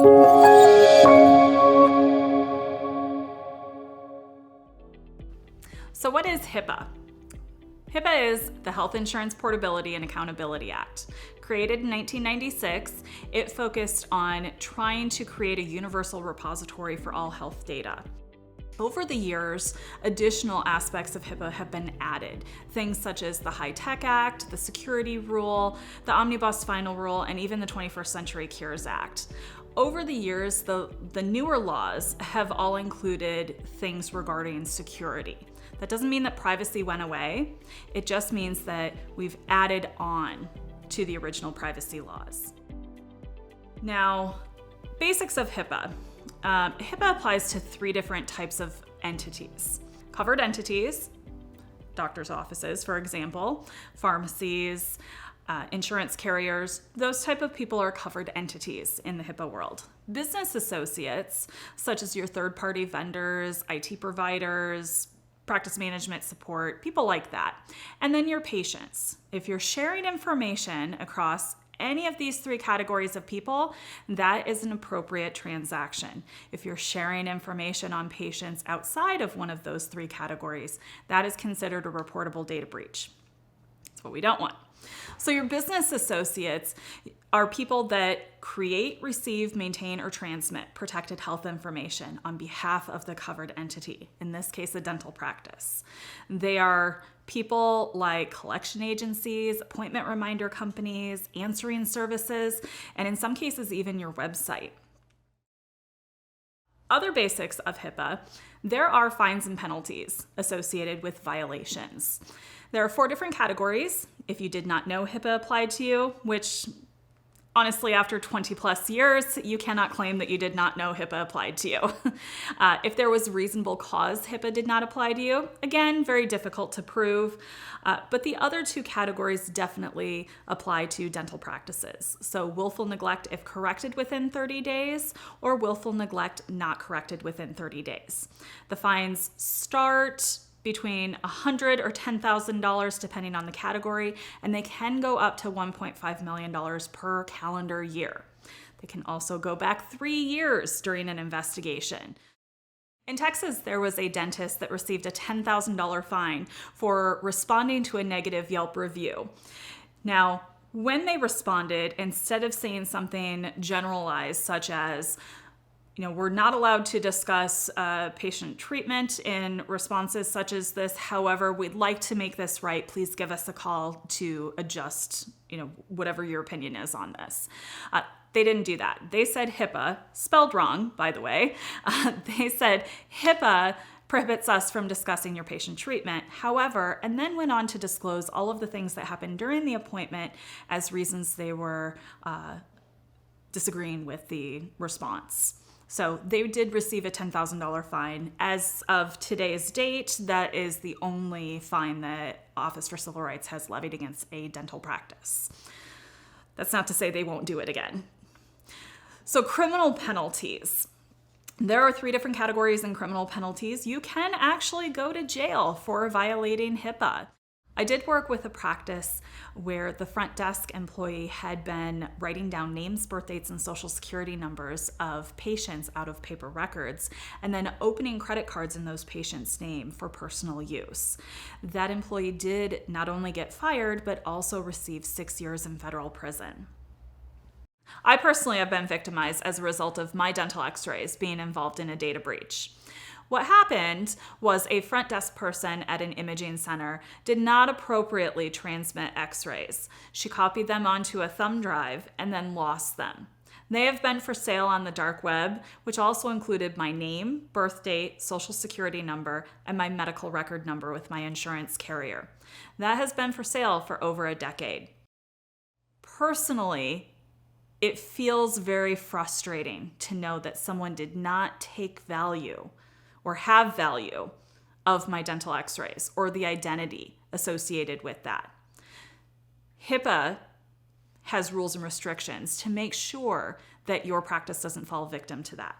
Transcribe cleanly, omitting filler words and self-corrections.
So what is HIPAA? HIPAA is the Health Insurance Portability and Accountability Act. Created in 1996, it focused on trying to create a universal repository for all health data. Over the years, additional aspects of HIPAA have been added. Things such as the High-Tech Act, the Security Rule, the Omnibus Final Rule, and even the 21st Century Cures Act. Over the years, the newer laws have all included things regarding security. That doesn't mean that privacy went away. It just means that we've added on to the original privacy laws. Now, basics of HIPAA. HIPAA applies to 3 different types of entities. Covered entities, doctors' offices, for example, pharmacies, insurance carriers, those type of people are covered entities in the HIPAA world. Business associates, such as your third-party vendors, IT providers, practice management support, people like that. And then your patients. If you're sharing information across any of these 3 categories of people, that is an appropriate transaction. If you're sharing information on patients outside of one of those 3 categories, that is considered a reportable data breach. That's what we don't want. So your business associates are people that create, receive, maintain, or transmit protected health information on behalf of the covered entity, in this case, a dental practice. They are people like collection agencies, appointment reminder companies, answering services, and in some cases, even your website. Other basics of HIPAA, there are fines and penalties associated with violations. There are 4 different categories. If you did not know HIPAA applied to you, which honestly, after 20 plus years, you cannot claim that you did not know HIPAA applied to you. If there was reasonable cause HIPAA did not apply to you, again, very difficult to prove. But the other 2 categories definitely apply to dental practices. So willful neglect if corrected within 30 days, or willful neglect not corrected within 30 days. The fines start between $100,000 or $10,000 depending on the category, and they can go up to $1.5 million per calendar year. They can also go back 3 years during an investigation. In Texas, there was a dentist that received a $10,000 fine for responding to a negative Yelp review. Now, when they responded, instead of saying something generalized such as, we're not allowed to discuss patient treatment in responses such as this. However, we'd like to make this right. Please give us a call to adjust, whatever your opinion is on this. They didn't do that. They said HIPAA, spelled wrong, by the way. They said HIPAA prohibits us from discussing your patient treatment. However, and then went on to disclose all of the things that happened during the appointment as reasons they were disagreeing with the response. So they did receive a $10,000 fine. As of today's date, that is the only fine that Office for Civil Rights has levied against a dental practice. That's not to say they won't do it again. So criminal penalties. There are 3 different categories in criminal penalties. You can actually go to jail for violating HIPAA. I did work with a practice where the front desk employee had been writing down names, birth dates, and social security numbers of patients out of paper records, and then opening credit cards in those patients' name for personal use. That employee did not only get fired, but also receive 6 years in federal prison. I personally have been victimized as a result of my dental x-rays being involved in a data breach. What happened was a front desk person at an imaging center did not appropriately transmit x-rays. She copied them onto a thumb drive and then lost them. They have been for sale on the dark web, which also included my name, birth date, social security number, and my medical record number with my insurance carrier. That has been for sale for over a decade. Personally, it feels very frustrating to know that someone did not take value or have value of my dental x-rays or the identity associated with that. HIPAA has rules and restrictions to make sure that your practice doesn't fall victim to that.